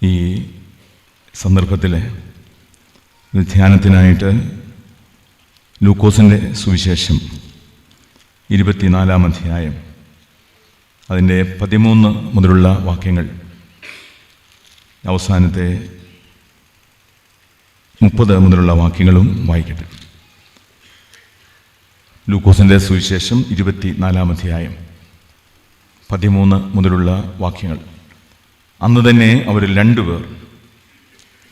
ഈ സന്ദർഭത്തിൽ ധ്യാനത്തിനായിട്ട് ലൂക്കോസിൻ്റെ സുവിശേഷം 24-ാം അധ്യായം അതിൻ്റെ 13 മുതലുള്ള വാക്യങ്ങൾ, അവസാനത്തെ 30 മുതലുള്ള വാക്യങ്ങളും വായിക്കട്ടെ. ലൂക്കോസിൻ്റെ സുവിശേഷം 24-ാം അധ്യായം 13 മുതലുള്ള വാക്യങ്ങൾ. അന്ന് തന്നെ അവരിൽ 2 പേർ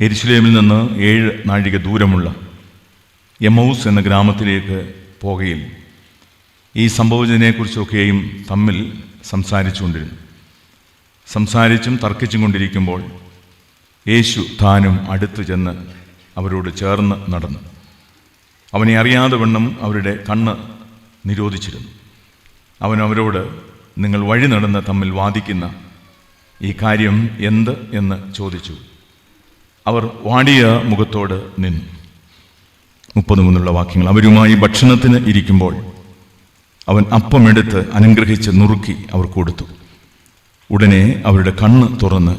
യെരുശലേമിൽ നിന്ന് 7 നാഴിക ദൂരമുള്ള എമ്മൗസ് എന്ന ഗ്രാമത്തിലേക്ക് പോകയിൽ ഈ സംഭവിച്ചതിനെക്കുറിച്ചൊക്കെയും തമ്മിൽ സംസാരിച്ചുകൊണ്ടിരുന്നു. സംസാരിച്ചും തർക്കിച്ചും കൊണ്ടിരിക്കുമ്പോൾ യേശു താനും അടുത്തു ചെന്ന് അവരോട് ചേർന്ന് നടന്നു. അവനെ അറിയാതെ വണ്ണം അവരുടെ കണ്ണ് നിരോധിച്ചിരുന്നു. അവൻ അവരോട്, നിങ്ങൾ വഴി നടന്ന് തമ്മിൽ വാദിക്കുന്ന ഈ കാര്യം എന്ത് എന്ന് ചോദിച്ചു. അവർ വാടിയ മുഖത്തോട് നിന്നു. 30 മുതലുള്ള വാക്യങ്ങൾ. അവരുമായി ഭക്ഷണത്തിന് ഇരിക്കുമ്പോൾ അവൻ അപ്പമെടുത്ത് അനുഗ്രഹിച്ച് നുറുക്കി അവർ കൊടുത്തു. ഉടനെ അവരുടെ കണ്ണ് തുറന്ന്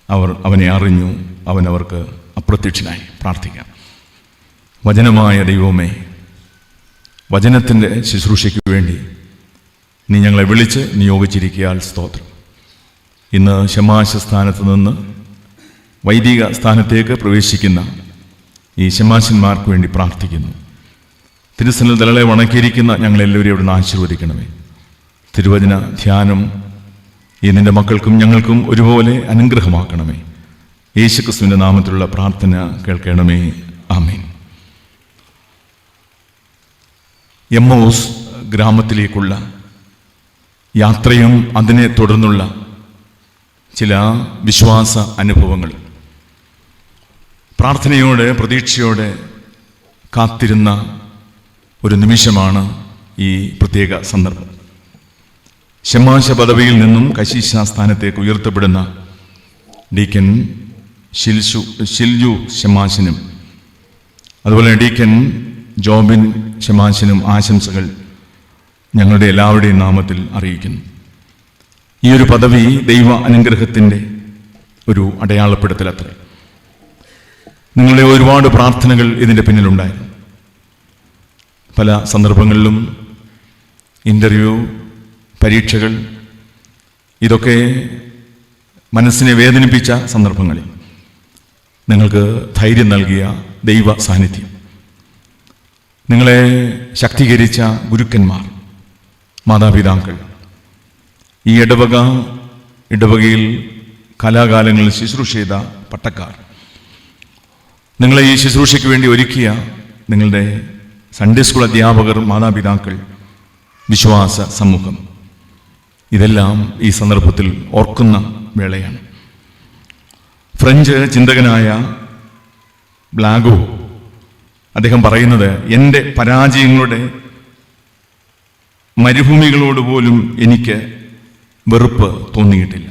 അവർ അവനെ അറിഞ്ഞു. അവൻ അവർക്ക് അപ്രത്യക്ഷനായി. പ്രാർത്ഥിക്കാം. വചനമായ ദൈവമേ, വചനത്തിൻ്റെ ശുശ്രൂഷയ്ക്ക് വേണ്ടി നീ ഞങ്ങളെ വിളിച്ച് നിയോഗിച്ചിരിക്കയാൽ സ്തോത്രം. ഇന്ന് ശമാശ സ്ഥാനത്ത് നിന്ന് വൈദിക സ്ഥാനത്തേക്ക് പ്രവേശിക്കുന്ന ഈ ശമാശന്മാർക്ക് വേണ്ടി പ്രാർത്ഥിക്കുന്നു. തിരുസന്നിധികളെ വണക്കിയിരിക്കുന്ന ഞങ്ങളെല്ലാവരും അവിടുന്ന് ആശീർവദിക്കണമേ. തിരുവചന ധ്യാനം ഈ നിൻ്റെ മക്കൾക്കും ഞങ്ങൾക്കും ഒരുപോലെ അനുഗ്രഹമാക്കണമേ. യേശുക്രിസ്തുവിൻ്റെ നാമത്തിലുള്ള പ്രാർത്ഥന കേൾക്കണമേ. ആമേൻ. എമ്മൗസ് ഗ്രാമത്തിലേക്കുള്ള യാത്രയും അതിനെ തുടർന്നുള്ള ചില വിശ്വാസ അനുഭവങ്ങൾ, പ്രാർത്ഥനയോടെ പ്രതീക്ഷയോടെ കാത്തിരുന്ന ഒരു നിമിഷമാണ് ഈ പ്രത്യേക സന്ദർഭം. ശമാശ പദവിയിൽ നിന്നും കശീശ സ്ഥാനത്തേക്ക് ഉയർത്തപ്പെടുന്ന ഡീക്കൻ ഷിൽജു ശമാശനും അതുപോലെ ഡീക്കൻ ജോബിൻ ശമാശനും ആശംസകൾ ഞങ്ങളുടെ എല്ലാവരുടെയും നാമത്തിൽ അറിയിക്കുന്നു. ഈ ഒരു പദവി ദൈവ അനുഗ്രഹത്തിൻ്റെ ഒരു അടയാളപ്പെടുത്തലത്രേ. നിങ്ങളുടെ ഒരുപാട് പ്രാർത്ഥനകൾ ഇതിൻ്റെ പിന്നിലുണ്ടായിരുന്നു. പല സന്ദർഭങ്ങളിലും ഇൻ്റർവ്യൂ, പരീക്ഷകൾ, ഇതൊക്കെ മനസ്സിനെ വേദനിപ്പിച്ച സന്ദർഭങ്ങളിൽ നിങ്ങൾക്ക് ധൈര്യം നൽകിയ ദൈവ സാന്നിധ്യം, നിങ്ങളെ ശക്തീകരിച്ച ഗുരുക്കന്മാർ, മാതാപിതാക്കൾ, ഈ ഇടവകയിൽ കലാകാലങ്ങളിൽ ശുശ്രൂഷ ചെയ്ത പട്ടക്കാർ, നിങ്ങളെ ഈ ശുശ്രൂഷയ്ക്ക് വേണ്ടി ഒരുക്കിയ നിങ്ങളുടെ സൺഡേ സ്കൂൾ അധ്യാപകർ, മാതാപിതാക്കൾ, വിശ്വാസ സമൂഹം, ഇതെല്ലാം ഈ സന്ദർഭത്തിൽ ഓർക്കുന്ന വേളയാണ്. ഫ്രഞ്ച് ചിന്തകനായ ബ്ലാഗോ അദ്ദേഹം പറയുന്നത്, എൻ്റെ പരാജയങ്ങളുടെ മരുഭൂമികളോട് പോലും എനിക്ക് വെറുപ്പ് തോന്നിയിട്ടില്ല.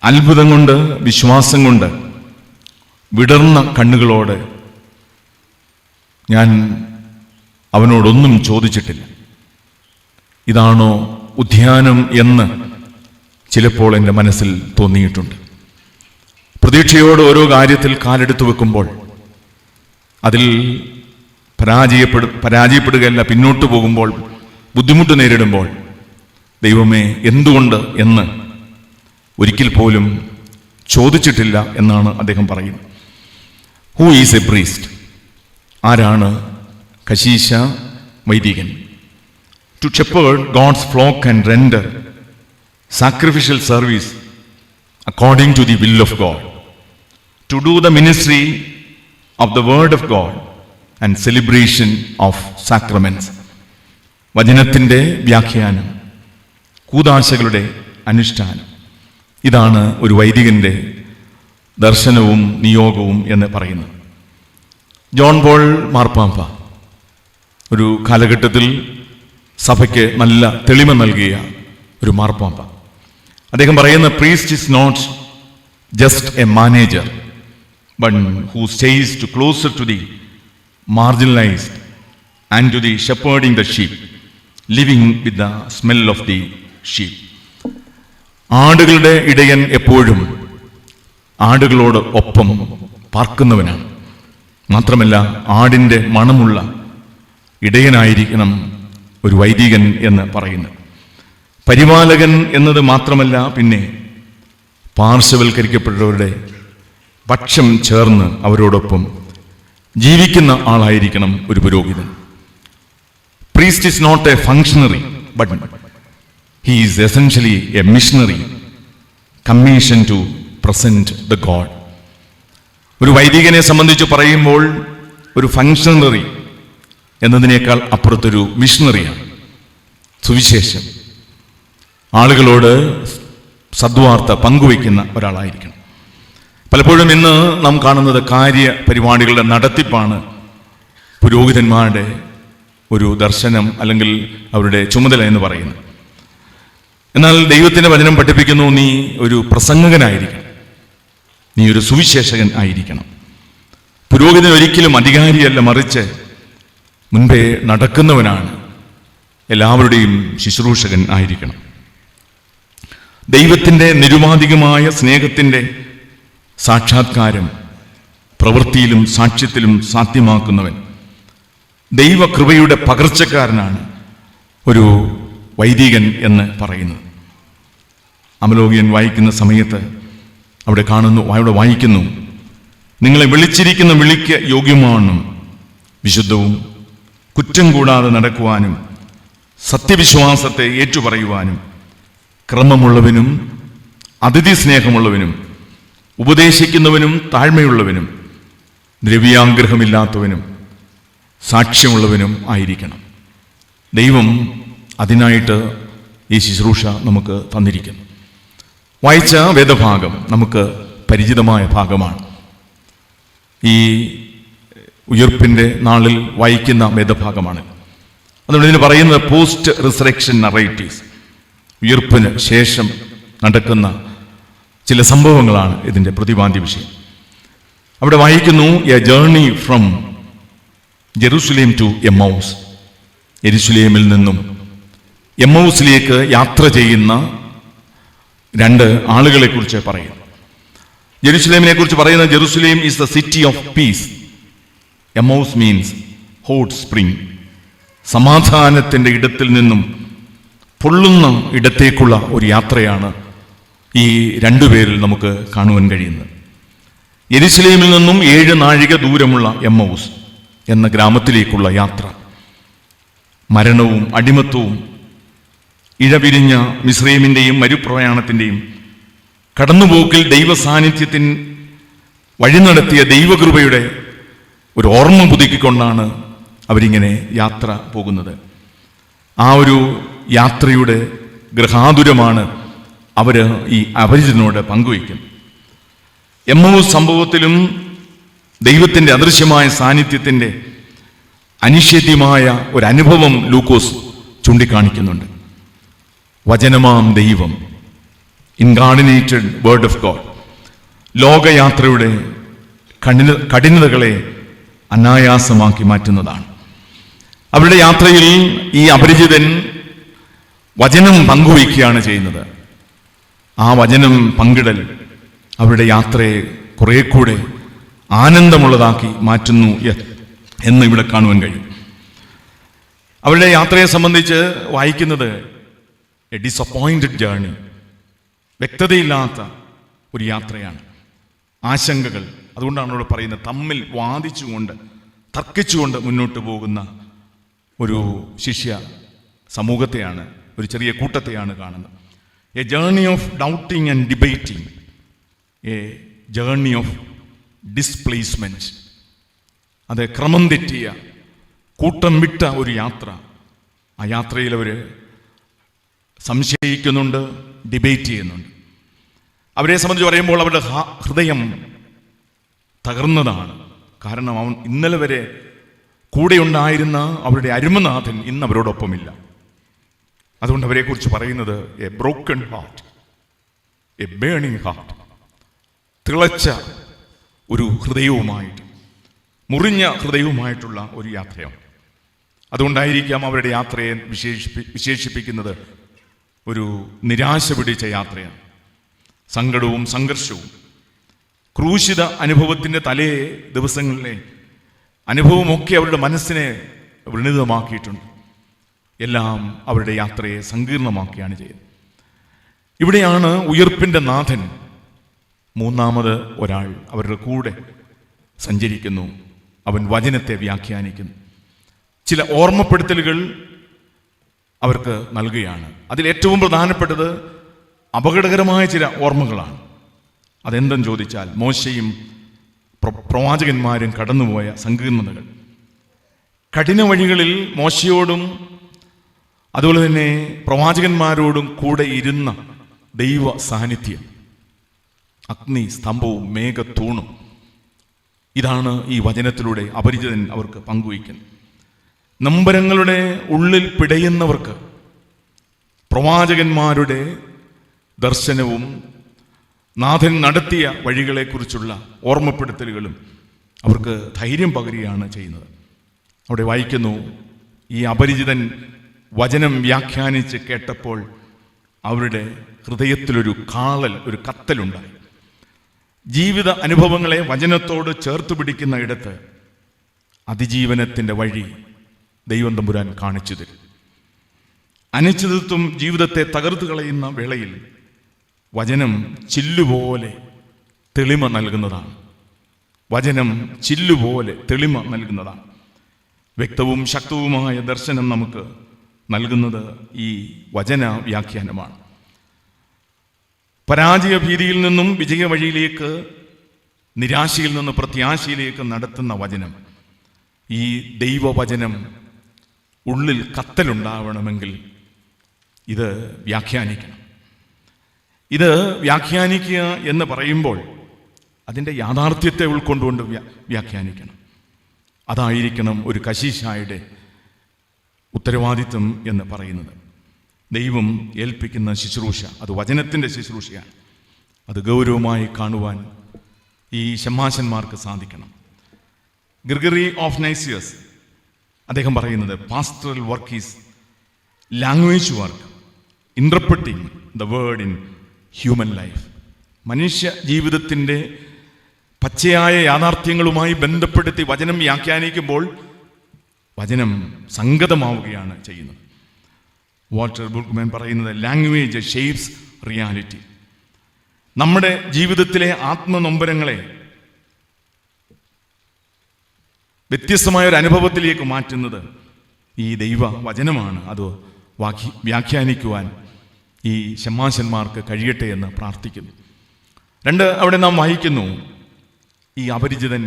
അത്ഭുതം കൊണ്ട്, വിശ്വാസം കൊണ്ട് വിടർന്ന കണ്ണുകളോട് ഞാൻ അവനോടൊന്നും ചോദിച്ചിട്ടില്ല. ഇതാണോ ഉദ്യാനം എന്ന് ചിലപ്പോൾ എൻ്റെ മനസ്സിൽ തോന്നിയിട്ടുണ്ട്. പ്രതീക്ഷയോട് ഓരോ കാര്യത്തിൽ കാലെടുത്തു വെക്കുമ്പോൾ അതിൽ പരാജയപ്പെടുകയല്ല, പിന്നോട്ട് പോകുമ്പോൾ, ബുദ്ധിമുട്ട് നേരിടുമ്പോൾ, ദൈവമേ എന്തുകൊണ്ട് എന്ന് ഒരിക്കൽ പോലും ചോദിച്ചിട്ടില്ല എന്നാണ് അദ്ദേഹം പറയുന്നത്. Who is a priest? ആരാണ് കശീശ വൈദികൻ? To shepherd God's flock and render sacrificial service according to the will of God, to do the ministry of the word of God and celebration of sacraments. വചനത്തിൻ്റെ വ്യാഖ്യാനം, കൂദാശകളുടെ അനുഷ്ഠാനം, ഇതാണ് ഒരു വൈദികൻ്റെ ദർശനവും നിയോഗവും എന്ന് പറയുന്നത്. ജോൺ പോൾ മാർപ്പാപ്പ ഒരു കാലഘട്ടത്തിൽ സഭയ്ക്ക് നല്ല തെളിമ നൽകിയ ഒരു മാർപ്പാപ്പ. അദ്ദേഹം പറയുന്ന, priest is not just a manager but who stays to closer to the marginalised and to the shepherding the sheep, living with the smell of the sheep. ആടുകളുടെ ഇടയൻ എപ്പോഴും ആടുകളോട് ഒപ്പം പാർക്കുന്നവനാണ്. മാത്രമല്ല ആടിൻ്റെ മണമുള്ള ഇടയനായിരിക്കണം ഒരു വൈദികൻ എന്ന് പറയുന്നത്. പരിപാലകൻ എന്നത് മാത്രമല്ല, പിന്നെ പാർശ്വവൽക്കരിക്കപ്പെട്ടവരുടെ പക്ഷം ചേർന്ന് അവരോടൊപ്പം ജീവിക്കുന്ന ആളായിരിക്കണം ഒരു പുരോഹിതൻ. Priest is not a functionary, but he is essentially a missionary commission to present the God. ഒരു വൈദികനെ സംബന്ധിച്ച് പറയുമ്പോൾ ഒരു ഫങ്ഷണറി എന്നതിനേക്കാൾ അപ്പുറത്തൊരു മിഷണറിയാണ്. സുവിശേഷം ആളുകളോട് സദ്വാർത്ത പങ്കുവയ്ക്കുന്ന ഒരാളായിരിക്കണം. പലപ്പോഴും ഇന്ന് നാം കാണുന്നത് കാര്യ പരിപാടികളുടെ നടത്തിപ്പാണ് പുരോഹിതന്മാരുടെ ഒരു ദർശനം അല്ലെങ്കിൽ അവരുടെ ചുമതല എന്ന് പറയുന്നത്. എന്നാൽ ദൈവത്തിൻ്റെ വചനം പഠിപ്പിക്കുന്നു, നീ ഒരു പ്രസംഗകനായിരിക്കണം, നീ ഒരു സുവിശേഷകൻ ആയിരിക്കണം. പുരോഹിതൻ ഒരിക്കലും അധികാരിയല്ല, മറിച്ച് മുൻപേ നടക്കുന്നവനാണ്, എല്ലാവരുടെയും ശുശ്രൂഷകൻ ആയിരിക്കണം. ദൈവത്തിൻ്റെ നിരുപാധികമായ സ്നേഹത്തിൻ്റെ സാക്ഷാത്കാരം പ്രവൃത്തിയിലും സാക്ഷ്യത്തിലും സാധ്യമാക്കുന്നവൻ, ദൈവകൃപയുടെ പകർച്ചക്കാരനാണ് ഒരു വൈദികൻ എന്ന് പറയുന്നത്. അമലോകിയൻ വായിക്കുന്ന സമയത്ത് അവിടെ വായിക്കുന്നു, നിങ്ങളെ വിളിച്ചിരിക്കുന്ന വിളിക്ക് യോഗ്യമാണെന്നും വിശുദ്ധവും കുറ്റം കൂടാതെ നടക്കുവാനും സത്യവിശ്വാസത്തെ ഏറ്റുപറയുവാനും ക്രമമുള്ളവനും അതിഥി സ്നേഹമുള്ളവനും ഉപദേശിക്കുന്നവനും താഴ്മയുള്ളവനും ദ്രവ്യാഗ്രഹമില്ലാത്തവനും സാക്ഷ്യമുള്ളവനും ആയിരിക്കണം. ദൈവം അതിനായിട്ട് ഈ ശുശ്രൂഷ നമുക്ക് തന്നിരിക്കുന്നു. വായിച്ച വേദഭാഗം നമുക്ക് പരിചിതമായ ഭാഗമാണ്. ഈ ഉയർപ്പിൻ്റെ നാളിൽ വായിക്കുന്ന വേദഭാഗമാണ്. അതുകൊണ്ട് ഇതിന് പറയുന്നത് പോസ്റ്റ് റിസറക്ഷൻ നറേറ്റീവ്സ്, ഉയർപ്പിന് ശേഷം നടക്കുന്ന ചില സംഭവങ്ങളാണ് ഇതിൻ്റെ പ്രതിപാദ്യ വിഷയം. അവിടെ വായിക്കുന്നു, a journey from Jerusalem to Emmaus. യെരുശലേമിൽ നിന്നും എമ്മൗസിലേക്ക് യാത്ര ചെയ്യുന്ന രണ്ട് ആളുകളെ കുറിച്ച് പറയുന്നു. ജെറുസലേമിനെ കുറിച്ച് പറയുന്നത്, Jerusalem is the city of peace. Emmaus means hot spring. സമാധാനത്തിൻ്റെ ഇടത്തിൽ നിന്നും പൊള്ളുന്ന ഇടത്തേക്കുള്ള ഒരു യാത്രയാണ് ഈ രണ്ടുപേരിൽ നമുക്ക് കാണുവാൻ കഴിയുന്നത്. യെരുശലേമിൽ നിന്നും 7 നാഴിക ദൂരമുള്ള എമ്മൗസ് എന്ന ഗ്രാമത്തിലേക്കുള്ള യാത്ര, മരണവും അടിമത്തവും ഇഴപിരിഞ്ഞ മിസ്രൈമിൻ്റെയും മരുപ്രയാണത്തിൻ്റെയും കടന്നുപോക്കിൽ ദൈവസാന്നിധ്യത്തിൻ വഴി നടത്തിയ ദൈവകൃപയുടെ ഒരു ഓർമ്മ പുതുക്കിക്കൊണ്ടാണ് അവരിങ്ങനെ യാത്ര പോകുന്നത്. ആ ഒരു യാത്രയുടെ ഗൃഹാതുരമാണ് അവർ ഈ അപരിചിതനോട് പങ്കുവയ്ക്കുന്നത്. എമ്മൗസ് സംഭവത്തിലും ദൈവത്തിൻ്റെ അദൃശ്യമായ സാന്നിധ്യത്തിൻ്റെ അനിഷേധ്യമായ ഒരു അനുഭവം ലൂക്കോസ് ചൂണ്ടിക്കാണിക്കുന്നുണ്ട്. വചനമാം ദൈവം, ഇൻകാർഡിനേറ്റഡ് വേർഡ് ഓഫ് ഗോഡ്, ലോകയാത്രയുടെ കഠിനതകളെ അനായാസമാക്കി മാറ്റുന്നതാണ്. അവരുടെ യാത്രയിൽ ഈ അപരിചിതൻ വചനം പങ്കുവയ്ക്കുകയാണ് ചെയ്യുന്നത്. ആ വചനം പങ്കിടൽ അവരുടെ യാത്രയെ കുറെ കൂടെ ആനന്ദമുള്ളതാക്കി മാറ്റുന്നു എന്ന് ഇവിടെ കാണുവാൻ കഴിയും. അവരുടെ യാത്രയെ സംബന്ധിച്ച് വായിക്കുന്നത്, എ ഡിസപ്പോയിന്റഡ് ജേർണി, വ്യക്തതയില്ലാത്ത ഒരു യാത്രയാണ്. ആശങ്കകൾ, അതുകൊണ്ടാണ് ഇവിടെ പറയുന്നത്, തമ്മിൽ വാദിച്ചുകൊണ്ട് തർക്കിച്ചുകൊണ്ട് മുന്നോട്ട് പോകുന്ന ഒരു ശിഷ്യ സമൂഹത്തെയാണ്, ഒരു ചെറിയ കൂട്ടത്തെയാണ് കാണുന്നത്. A journey of doubting and debating, A journey of displacement. അത് ക്രമം തെറ്റിയ, കൂട്ടം വിട്ട ഒരു യാത്ര. ആ യാത്രയിൽ അവർ സംശയിക്കുന്നുണ്ട്, ഡിബേറ്റ് ചെയ്യുന്നുണ്ട്. അവരെ സംബന്ധിച്ച് പറയുമ്പോൾ അവരുടെ ഹൃദയം തകർന്നതാണ്. കാരണം ഇന്നലെ വരെ കൂടെ ഉണ്ടായിരുന്ന അവരുടെ അരുമനാഥൻ ഇന്ന് അവരോടൊപ്പമില്ല. അതുകൊണ്ട് അവരെക്കുറിച്ച് പറയുന്നത് A broken heart, A burning heart. തിളച്ച ഒരു ഹൃദയവുമായിട്ട്, മുറിഞ്ഞ ഹൃദയവുമായിട്ടുള്ള ഒരു യാത്രയാണ്. അതുകൊണ്ടായിരിക്കാം അവരുടെ യാത്രയെ വിശേഷിപ്പിക്കുന്നത് ഒരു നിരാശ പിടിച്ച യാത്രയാണ്. സങ്കടവും സംഘർഷവും ക്രൂശിത അനുഭവത്തിൻ്റെ തലേ ദിവസങ്ങളിലെ അനുഭവമൊക്കെ അവരുടെ മനസ്സിനെ വ്രണിതമാക്കിയിട്ടുണ്ട്. എല്ലാം അവരുടെ യാത്രയെ സങ്കീർണമാക്കുകയാണ് ചെയ്യുന്നത്. ഇവിടെയാണ് ഉയർപ്പിൻ്റെ നാഥൻ മൂന്നാമത് ഒരാൾ അവരുടെ കൂടെ സഞ്ചരിക്കുന്നു. അവൻ വചനത്തെ വ്യാഖ്യാനിക്കുന്നു. ചില ഓർമ്മപ്പെടുത്തലുകൾ അവർക്ക് നൽകുകയാണ്. അതിലേറ്റവും പ്രധാനപ്പെട്ടത് അപകടകരമായ ചില ഓർമ്മകളാണ്. അതെന്തെന്ന് ചോദിച്ചാൽ, മോശയും പ്രവാചകന്മാരും കടന്നുപോയ സങ്കീർണതകൾ. കഠിന വഴികളിൽ മോശയോടും അതുപോലെ തന്നെ പ്രവാചകന്മാരോടും കൂടെ ഇരുന്ന ദൈവ സാന്നിധ്യം, അഗ്നി സ്തംഭവും മേഘത്തൂണും, ഇതാണ് ഈ വചനത്തിലൂടെ അപരിചിതൻ അവർക്ക് പങ്കുവയ്ക്കുന്നത്. നൊമ്പരങ്ങളുടെ ഉള്ളിൽ പിടയുന്നവർക്ക് പ്രവാചകന്മാരുടെ ദർശനവും നാഥൻ നടത്തിയ വഴികളെക്കുറിച്ചുള്ള ഓർമ്മപ്പെടുത്തലുകളും അവർക്ക് ധൈര്യം പകരുകയാണ് ചെയ്യുന്നത്. അവിടെ വായിക്കുന്നു, ഈ അപരിചിതൻ വചനം വ്യാഖ്യാനിച്ച് കേട്ടപ്പോൾ അവരുടെ ഹൃദയത്തിലൊരു കാളൽ, ഒരു കത്തലുണ്ടായി. ജീവിത അനുഭവങ്ങളെ വചനത്തോട് ചേർത്ത് പിടിക്കുന്ന ഇടത്ത് അതിജീവനത്തിൻ്റെ വഴി ദൈവം തമ്പുരാൻ കാണിച്ചു തരും. അനിശ്ചിതത്വം ജീവിതത്തെ തകർത്ത് കളയുന്ന വേളയിൽ വചനം ചില്ലുപോലെ തെളിമ നൽകുന്നതാണ്. വചനം ചില്ലുപോലെ തെളിമ നൽകുന്നതാണ്. വ്യക്തവും ശക്തവുമായ ദർശനം നമുക്ക് നൽകുന്നത് ഈ വചന വ്യാഖ്യാനമാണ്. പരാജയ ഭീതിയിൽ നിന്നും വിജയ വഴിയിലേക്ക്, നിരാശയിൽ നിന്ന് പ്രത്യാശയിലേക്ക് നടത്തുന്ന വചനം, ഈ ദൈവവചനം ഉള്ളിൽ കത്തലുണ്ടാവണമെങ്കിൽ ഇത് വ്യാഖ്യാനിക്കണം. ഇത് വ്യാഖ്യാനിക്കുക എന്ന് പറയുമ്പോൾ അതിൻ്റെ യാഥാർത്ഥ്യത്തെ ഉൾക്കൊണ്ടുകൊണ്ട് വ്യാഖ്യാനിക്കണം. അതായിരിക്കണം ഒരു കശീശായുടെ ഉത്തരവാദിത്വം എന്ന് പറയുന്നത്. ദൈവം ഏൽപ്പിക്കുന്ന ശുശ്രൂഷ അത് വചനത്തിൻ്റെ ശുശ്രൂഷയാണ്. അത് ഗൗരവമായി കാണുവാൻ ഈ ശമ്മാശന്മാർക്ക് സാധിക്കണം. ഗ്രിഗറി ഓഫ് നൈസിയസ് അദ്ദേഹം പറയുന്നത്, pastoral work is language work interpreting the word in human life. മനുഷ്യ ജീവിതത്തിൻ്റെ പച്ചയായ യാഥാർത്ഥ്യങ്ങളുമായി ബന്ധപ്പെടുത്തി വചനം വ്യാഖ്യാനിക്കുമ്പോൾ വചനം സംഗതമാവുകയാണ് ചെയ്യുന്നത്. വാൾട്ടർ ബുർഗ്മാൻ പറയുന്നത്, ലാംഗ്വേജ് ഷേപ്സ് റിയാലിറ്റി. നമ്മുടെ ജീവിതത്തിലെ ആത്മനൊമ്പരങ്ങളെ വ്യത്യസ്തമായ ഒരു അനുഭവത്തിലേക്ക് മാറ്റുന്നത് ഈ ദൈവ വചനമാണ്. അത് വ്യാഖ്യാനിക്കുവാൻ ഈ ശമ്മാശന്മാർക്ക് കഴിയട്ടെ എന്ന് പ്രാർത്ഥിക്കുന്നു. രണ്ട്, അവിടെ നാം വായിക്കുന്നു, ഈ അപരിചിതൻ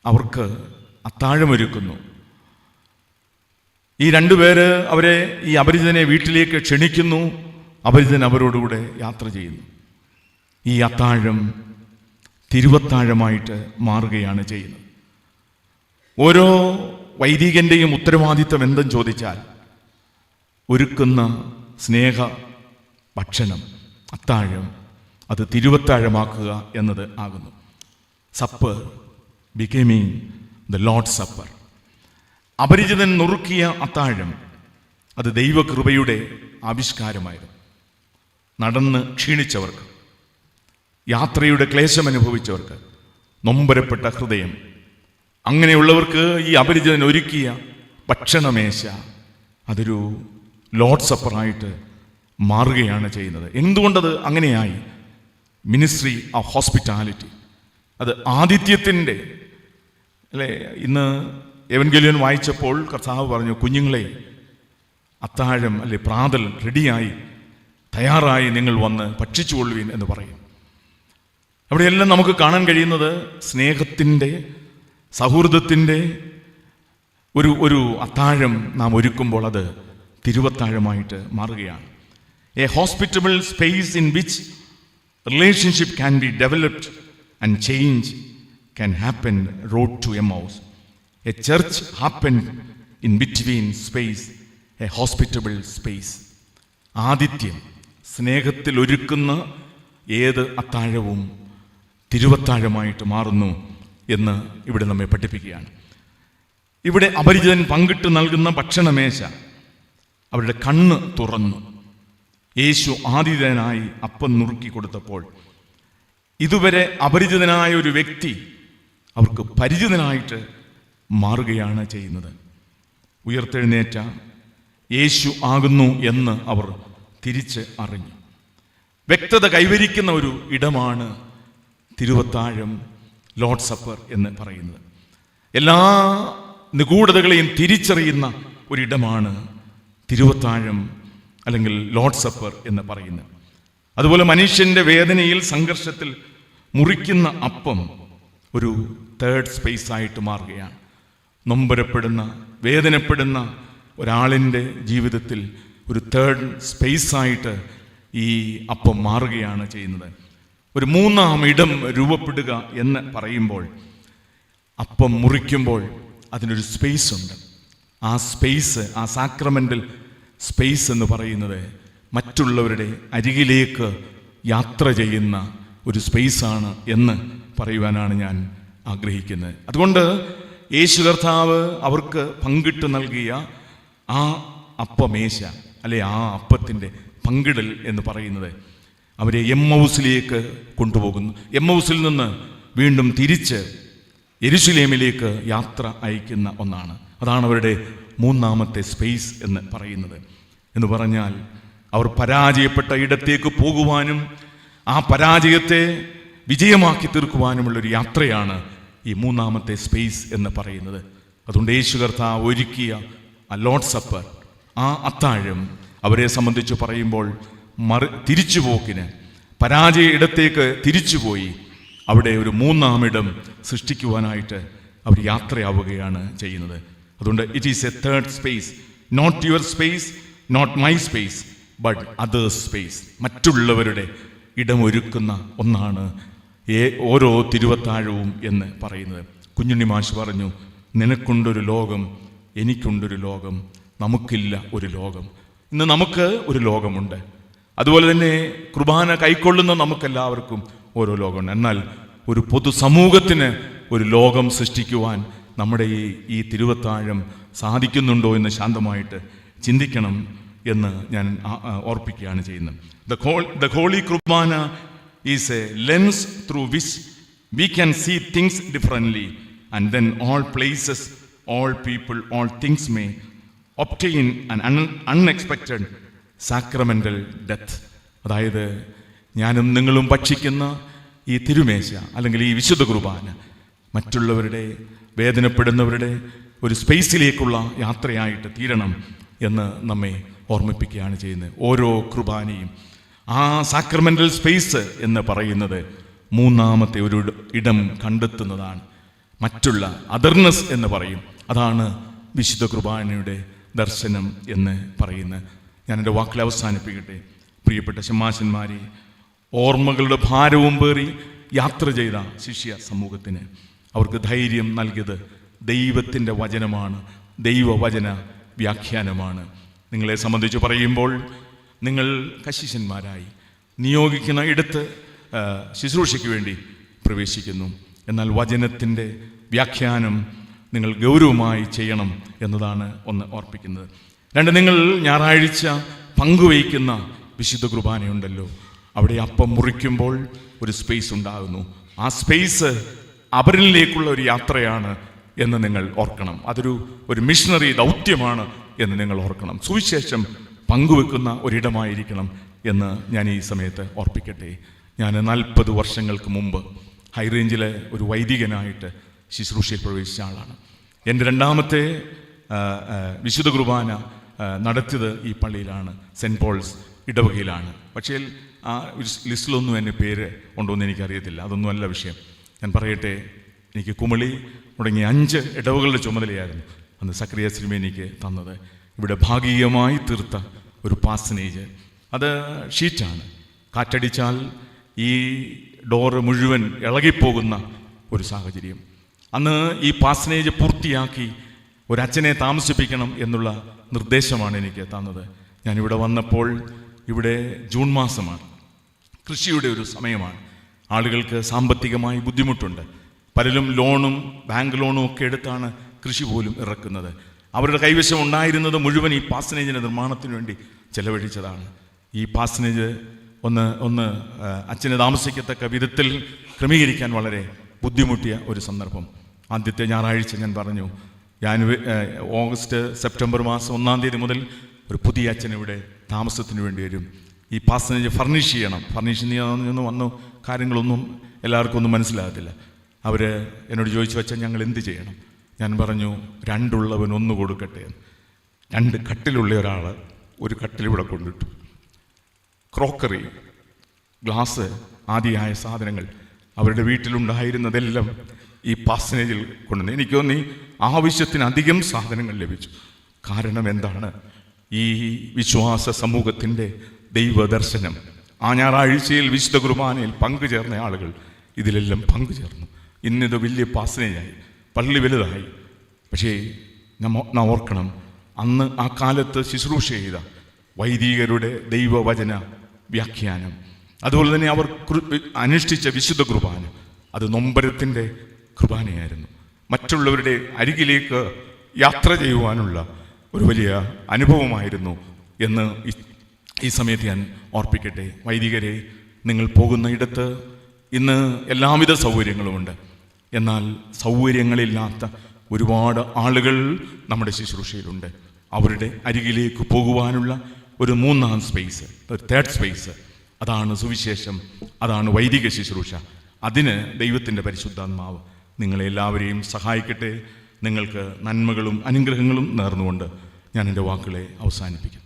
അവർക്ക് അത്താഴമൊരുക്കുന്നു. ഈ രണ്ടുപേര് അവരെ, ഈ അപരിചിതനെ വീട്ടിലേക്ക് ക്ഷണിക്കുന്നു. അപരിചിതൻ അവരോടുകൂടെ യാത്ര ചെയ്യുന്നു. ഈ അത്താഴം തിരുവത്താഴമായിട്ട് മാറുകയാണ് ചെയ്യുന്നത്. ഓരോ വൈദികൻ്റെയും ഉത്തരവാദിത്വം എന്തെന്ന് ചോദിച്ചാൽ, ഒരുക്കുന്ന സ്നേഹ ഭക്ഷണം, അത്താഴം, അത് തിരുവത്താഴമാക്കുക എന്നത് ആകുന്നു. Supper becoming the Lord supper. അപരിചിതൻ നുറുക്കിയ അത്താഴം അത് ദൈവകൃപയുടെ ആവിഷ്കാരമായിരുന്നു. നടന്ന് ക്ഷീണിച്ചവർക്ക്, യാത്രയുടെ ക്ലേശം അനുഭവിച്ചവർക്ക്, നൊമ്പരപ്പെട്ട ഹൃദയം, അങ്ങനെയുള്ളവർക്ക് ഈ അപരിചിതൻ ഒരുക്കിയ ഭക്ഷണമേശ അതൊരു ലോർഡ് സപ്പറായിട്ട് മാറുകയാണ് ചെയ്യുന്നത്. എന്തുകൊണ്ടത് അങ്ങനെയായി? മിനിസ്ട്രി ഓഫ് ഹോസ്പിറ്റാലിറ്റി, അത് ആതിഥ്യത്തിൻ്റെ അല്ലേ. ഇന്ന് എവൻഗേലിയൻ വായിച്ചപ്പോൾ കർത്താവ് പറഞ്ഞു, കുഞ്ഞുങ്ങളെ അത്താഴം അല്ലെ പ്രാതൽ റെഡിയായി തയ്യാറായി നിങ്ങൾ വന്ന് ഭക്ഷിച്ചുകൊള്ളുവീൻ എന്ന് പറയും. അവിടെയെല്ലാം നമുക്ക് കാണാൻ കഴിയുന്നത് സ്നേഹത്തിൻ്റെ, സൗഹൃദത്തിൻ്റെ ഒരു അത്താഴം നാം ഒരുക്കുമ്പോൾ അത് തിരുവത്താഴമായിട്ട് മാറുകയാണ്. A hospitable space in which relationship can be developed and change can happen road to Emmaus. A church happen in between space, a hospitable space. ആതിഥ്യം, സ്നേഹത്തിൽ ഒരുക്കുന്ന ഏത് അത്താഴവും തിരുവത്താഴമായിട്ട് മാറുന്നു എന്ന് ഇവിടെ നമ്മെ പഠിപ്പിക്കുകയാണ്. ഇവിടെ അപരിചിതൻ പങ്കിട്ട് നൽകുന്ന ഭക്ഷണമേശ അവരുടെ കണ്ണ് തുറന്നു. യേശു ആതിഥേയനായി അപ്പം നുറുക്കി കൊടുത്തപ്പോൾ ഇതുവരെ അപരിചിതനായ ഒരു വ്യക്തി അവർക്ക് പരിചിതനായിട്ട് മാറുകയാണ് ചെയ്യുന്നത്. ഉയർത്തെഴുന്നേറ്റ യേശു ആകുന്നു എന്ന് അവർ തിരിച്ച് അറിഞ്ഞു. വ്യക്തത കൈവരിക്കുന്ന ഒരു ഇടമാണ് തിരുവത്താഴം, ലോർഡ് സപ്പർ എന്ന് പറയുന്നത്. എല്ലാ നിഗൂഢതകളെയും തിരിച്ചറിയുന്ന ഒരിടമാണ് തിരുവത്താഴം അല്ലെങ്കിൽ ലോർഡ് സപ്പർ എന്ന് പറയുന്നത്. അതുപോലെ മനുഷ്യൻ്റെ വേദനയിൽ, സംഘർഷത്തിൽ മുറിക്കുന്ന അപ്പം ഒരു തേർഡ് സ്പേസ് ആയിട്ട് മാറുകയാണ്. നൊമ്പരപ്പെടുന്ന, വേദനപ്പെടുന്ന ഒരാളിൻ്റെ ജീവിതത്തിൽ ഒരു തേർഡ് സ്പേസായിട്ട് ഈ അപ്പം മാറുകയാണ് ചെയ്യുന്നത്. ഒരു മൂന്നാം ഇടം രൂപപ്പെടുക എന്ന് പറയുമ്പോൾ, അപ്പം മുറിക്കുമ്പോൾ അതിനൊരു സ്പേസ് ഉണ്ട്. ആ സ്പേസ്, ആ സാക്രമെൻ്റൽ സ്പേസ് എന്ന് പറയുന്നത് മറ്റുള്ളവരുടെ അരികിലേക്ക് യാത്ര ചെയ്യുന്ന ഒരു സ്പേസാണ് എന്ന് പറയുവാനാണ് ഞാൻ ആഗ്രഹിക്കുന്നത്. അതുകൊണ്ട് യേശു കർത്താവ് അവർക്ക് പങ്കിട്ട് നൽകിയ ആ അപ്പമേശ, അല്ലെ ആ അപ്പത്തിൻ്റെ പങ്കിടൽ എന്ന് പറയുന്നത് അവരെ എമ്മൗസിലേക്ക് കൊണ്ടുപോകുന്നു. എമ്മൗസിൽ നിന്ന് വീണ്ടും തിരിച്ച് യെരുശലേമിലേക്ക് യാത്ര അയക്കുന്ന ഒന്നാണ്. അതാണ് അവരുടെ മൂന്നാമത്തെ സ്പേസ് എന്ന് പറയുന്നത്. എന്ന് പറഞ്ഞാൽ അവർ പരാജയപ്പെട്ട ഇടത്തേക്ക് പോകുവാനും ആ പരാജയത്തെ വിജയമാക്കി തീർക്കുവാനുമുള്ളൊരു യാത്രയാണ് ഈ മൂന്നാമത്തെ സ്പേസ് എന്ന് പറയുന്നത്. അതുകൊണ്ട് യേശു കർത്താവ് ഒരുക്കിയ ആ ലോർഡ് സപ്പർ, ആ അത്താഴം അവരെ സംബന്ധിച്ച് പറയുമ്പോൾ തിരിച്ചുപോക്കിന്, പരാജയ ഇടത്തേക്ക് തിരിച്ചുപോയി അവിടെ ഒരു മൂന്നാമിടം സൃഷ്ടിക്കുവാനായിട്ട് അവർ യാത്രയാവുകയാണ് ചെയ്യുന്നത്. അതുകൊണ്ട് it is a third space, not your space, not my space, but others space. മറ്റുള്ളവരുടെ ഇടമൊരുക്കുന്ന ഒന്നാണ് ഓരോ തിരുവത്താഴവും എന്ന് പറയുന്നത്. കുഞ്ഞുണ്ണി മാഷ് പറഞ്ഞു, നിനക്കുണ്ടൊരു ലോകം, എനിക്കുണ്ടൊരു ലോകം, നമുക്കില്ല ഒരു ലോകം. ഇന്ന് നമുക്ക് ഒരു ലോകമുണ്ട്. അതുപോലെ തന്നെ കുർബാന കൈക്കൊള്ളുന്ന നമുക്കെല്ലാവർക്കും ഓരോ ലോകമുണ്ട്. എന്നാൽ ഒരു പൊതുസമൂഹത്തിന് ഒരു ലോകം സൃഷ്ടിക്കുവാൻ നമ്മുടെ ഈ തിരുവത്താഴം സാധിക്കുന്നുണ്ടോ എന്ന് ശാന്തമായിട്ട് ചിന്തിക്കണം എന്ന് ഞാൻ ഓർപ്പിക്കുകയാണ് ചെയ്യുന്നത്. The Holy Kurbana is a lens through which we can see things differently, and then all places, all people, all things may obtain an unexpected sacramental death. അതായത് ഞാനും നിങ്ങളും ഭക്ഷിക്കുന്ന ഈ തിരുമേശ അല്ലെങ്കിൽ ഈ വിശുദ്ധ കുർബാന മറ്റുള്ളവരുടെ, വേദനപ്പെടുന്നവരുടെ ഒരു സ്പേസിലേക്കുള്ള യാത്രയായിട്ട് തീരണം എന്ന് നമ്മെ ഓർമ്മിപ്പിക്കുകയാണ് ചെയ്യുന്നത്. ഓരോ കുർബാനയും ആ സാക്രമെൻ്റൽ സ്പേസ് എന്ന് പറയുന്നത് മൂന്നാമത്തെ ഒരു ഇടം കണ്ടെത്തുന്നതാണ്. മറ്റുള്ള അതർനെസ് എന്ന് പറയും. അതാണ് വിശുദ്ധ കുർബാനയുടെ ദർശനം എന്ന് പറയുന്നത്. ഞാൻ എൻ്റെ വാക്കിൽ അവസാനിപ്പിക്കട്ടെ. പ്രിയപ്പെട്ട ശമാശന്മാരെ, ഓർമ്മകളുടെ ഭാരവും പേറി യാത്ര ചെയ്ത ശിഷ്യ സമൂഹത്തിന് അവർക്ക് ധൈര്യം നൽകിയത് ദൈവത്തിൻ്റെ വചനമാണ്, ദൈവവചന വ്യാഖ്യാനമാണ്. നിങ്ങളെ സംബന്ധിച്ച് പറയുമ്പോൾ, നിങ്ങൾ കശിശന്മാരായി നിയോഗിക്കുന്ന ഇടത്ത് ശുശ്രൂഷയ്ക്ക് വേണ്ടി പ്രവേശിക്കുന്നു. എന്നാൽ വചനത്തിൻ്റെ വ്യാഖ്യാനം നിങ്ങൾ ഗൗരവമായി ചെയ്യണം എന്നതാണ് ഒന്ന് ഓർപ്പിക്കുന്നത്. രണ്ട്, നിങ്ങൾ ഞായറാഴ്ച പങ്കുവയ്ക്കുന്ന വിശുദ്ധ കുർബാനയുണ്ടല്ലോ, അവിടെ അപ്പം മുറിക്കുമ്പോൾ ഒരു സ്പേസ് ഉണ്ടാകുന്നു. ആ സ്പേസ് അവരിലേക്കുള്ള ഒരു യാത്രയാണ് എന്ന് നിങ്ങൾ ഓർക്കണം. അതൊരു മിഷണറി ദൗത്യമാണ് എന്ന് നിങ്ങൾ ഓർക്കണം. സുവിശേഷം പങ്കുവെക്കുന്ന ഒരിടമായിരിക്കണം എന്ന് ഞാൻ ഈ സമയത്ത് ഓർപ്പിക്കട്ടെ. ഞാൻ 40 വർഷങ്ങൾക്ക് മുമ്പ് ഹൈറേഞ്ചിലെ ഒരു വൈദികനായിട്ട് ശുശ്രൂഷയിൽ പ്രവേശിച്ച ആളാണ്. എൻ്റെ രണ്ടാമത്തെ വിശുദ്ധ കുർബാന നടത്തിയത് ഈ പള്ളിയിലാണ്, സെൻറ്റ് പോൾസ് ഇടവകയിലാണ്. പക്ഷേ ആ ലിസ്റ്റിലൊന്നും എൻ്റെ പേര് ഉണ്ടോയെന്ന് എനിക്കറിയത്തില്ല. അതൊന്നുമല്ല വിഷയം. ഞാൻ പറയട്ടെ, എനിക്ക് കുമളി തുടങ്ങിയ 5 ഇടവകളുടെ ചുമതലയായിരുന്നു അന്ന് സക്രിയ സിനിമ എനിക്ക് തന്നത്. ഇവിടെ ഭാഗികമായി തീർത്ത ഒരു പാസനേജ്, അത് ഷീറ്റാണ്. കാറ്റടിച്ചാൽ ഈ ഡോറ് മുഴുവൻ ഇളകിപ്പോകുന്ന ഒരു സാഹചര്യം. അന്ന് ഈ പാസനേജ് പൂർത്തിയാക്കി ഒരച്ഛനെ താമസിപ്പിക്കണം എന്നുള്ള നിർദ്ദേശമാണ് എനിക്ക് തന്നത്. ഞാനിവിടെ വന്നപ്പോൾ ഇവിടെ ജൂൺ മാസമാണ്, കൃഷിയുടെ ഒരു സമയമാണ്. ആളുകൾക്ക് സാമ്പത്തികമായി ബുദ്ധിമുട്ടുണ്ട്. പലരും ലോണും ബാങ്ക് ലോണും ഒക്കെ എടുത്താണ് കൃഷി പോലും ഇറക്കുന്നത്. അവരുടെ കൈവശം ഉണ്ടായിരുന്നത് മുഴുവൻ ഈ പാസനേജിൻ്റെ നിർമ്മാണത്തിന് വേണ്ടി ചെലവഴിച്ചതാണ്. ഈ പാസനേജ് ഒന്ന് അച്ഛന് താമസിക്കത്തക്ക വിധത്തിൽ ക്രമീകരിക്കാൻ വളരെ ബുദ്ധിമുട്ടിയ ഒരു സന്ദർഭം. ആദ്യത്തെ ഞായറാഴ്ച ഞാൻ പറഞ്ഞു, സെപ്റ്റംബർ മാസം 1-ാം തീയതി മുതൽ ഒരു പുതിയ അച്ഛനിവിടെ താമസത്തിന് വേണ്ടി വരും. ഈ പാസനേജ് ഫർണിഷ് ചെയ്യണം. ഫർണിഷ് ചെയ്യാമെന്ന് വന്നു കാര്യങ്ങളൊന്നും എല്ലാവർക്കും ഒന്നും മനസ്സിലാകത്തില്ല. അവർ എന്നോട് ചോദിച്ചു, വെച്ചാൽ ഞങ്ങൾ എന്ത് ചെയ്യണം? ഞാൻ പറഞ്ഞു, 2 ഉള്ളവൻ 1 കൊടുക്കട്ടെ. 2 കട്ടിലുള്ള ഒരാൾ ഒരു കട്ടിലിവിടെ കൊണ്ടിട്ടു. ക്രോക്കറി, ഗ്ലാസ് ആദിയായ സാധനങ്ങൾ അവരുടെ വീട്ടിലുണ്ടായിരുന്നതെല്ലാം ഈ പാസനേജിൽ കൊണ്ടുവന്നു. എനിക്ക് തോന്നി ആവശ്യത്തിനധികം സാധനങ്ങൾ ലഭിച്ചു. കാരണം എന്താണ്? ഈ വിശ്വാസ സമൂഹത്തിൻ്റെ ദൈവദർശനം ആ ഞായറാഴ്ചയിൽ വിശുദ്ധ കുർബാനയിൽ പങ്കുചേർന്ന ആളുകൾ ഇതിലെല്ലാം പങ്കുചേർന്നു. ഇന്നിത് വലിയ പാസനേജായി, പള്ളി വലുതായി. പക്ഷേ നാം ഓർക്കണം, അന്ന് ആ കാലത്ത് ശുശ്രൂഷ ചെയ്ത വൈദികരുടെ ദൈവവചന വ്യാഖ്യാനം, അതുപോലെ തന്നെ അവർ അനുഷ്ഠിച്ച വിശുദ്ധ കുർബാന, അത് നൊമ്പരത്തിൻ്റെ കുർബാനയായിരുന്നു. മറ്റുള്ളവരുടെ അരികിലേക്ക് യാത്ര ചെയ്യുവാനുള്ള ഒരു വലിയ അനുഭവമായിരുന്നു എന്ന് ഈ സമയത്ത് ഞാൻ ഓർപ്പിക്കട്ടെ. വൈദികരെ, നിങ്ങൾ പോകുന്ന ഇടത്ത് ഇന്ന് എല്ലാവിധ സൗകര്യങ്ങളുമുണ്ട്. എന്നാൽ സൗകര്യങ്ങളില്ലാത്ത ഒരുപാട് ആളുകൾ നമ്മുടെ ശുശ്രൂഷയിലുണ്ട്. അവരുടെ അരികിലേക്ക് പോകുവാനുള്ള ഒരു 3-ാം സ്പേസ്, ഒരു 3rd സ്പേസ്, അതാണ് സുവിശേഷം, അതാണ് വൈദിക ശുശ്രൂഷ. അതിന് ദൈവത്തിൻ്റെ പരിശുദ്ധാത്മാവ് നിങ്ങളെല്ലാവരെയും സഹായിക്കട്ടെ. നിങ്ങൾക്ക് നന്മകളും അനുഗ്രഹങ്ങളും നേർന്നുകൊണ്ട് ഞാൻ എൻ്റെ വാക്കുകളെ അവസാനിപ്പിക്കും.